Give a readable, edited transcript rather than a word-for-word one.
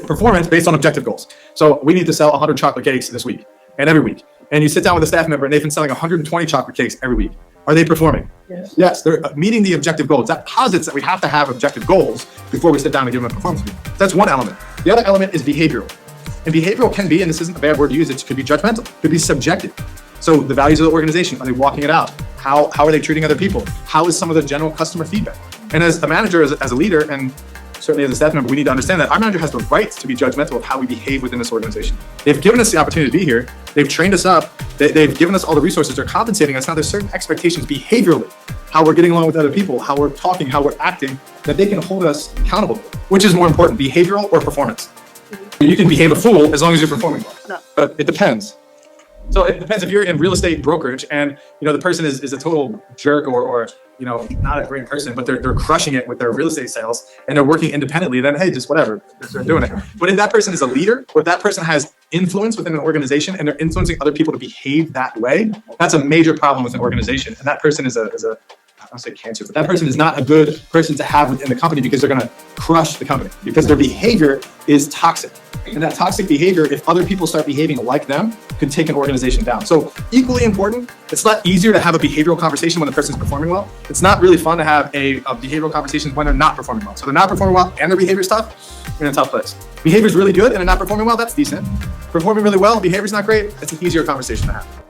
Performance based on objective goals. So we need to sell 100 chocolate cakes this week and every week. And you sit down with a staff member and they've been selling 120 chocolate cakes every week. Are they performing? Yes. Yes, they're meeting the objective goals. That posits that we have to have objective goals before we sit down and give them a performance review. That's one element. The other element is behavioral. And behavioral can be, and this isn't a bad word to use, it could be judgmental, it could be subjective. So the values of the organization, are they walking it out? How are they treating other people? How is some of the general customer feedback? And as a manager, as a leader, and certainly as a staff member, we need to understand that our manager has the right to be judgmental of how we behave within this organization. They've given us the opportunity to be here. They've trained us up. They've given us all the resources. They're compensating us. Now there's certain expectations behaviorally, how we're getting along with other people, how we're talking, how we're acting, that they can hold us accountable for. Which is more important, behavioral or performance? You can behave a fool as long as you're performing well. No. But it depends. So it depends if you're in real estate brokerage and the person is a total jerk or not a great person, but they're crushing it with their real estate sales and they're working independently, then hey, just whatever, they're doing it. But if that person is a leader, or if that person has influence within an organization and they're influencing other people to behave that way, that's a major problem with an organization. And that person is I don't say cancer, but that person is not a good person to have within the company because they're going to crush the company because their behavior is toxic. And that toxic behavior, if other people start behaving like them, could take an organization down. So equally important, it's a lot easier to have a behavioral conversation when the person's performing well. It's not really fun to have a behavioral conversation when they're not performing well. So they're not performing well and their behavior's tough, you're in a tough place. Behavior's really good and they're not performing well, that's decent. Performing really well, behavior's not great, it's an easier conversation to have.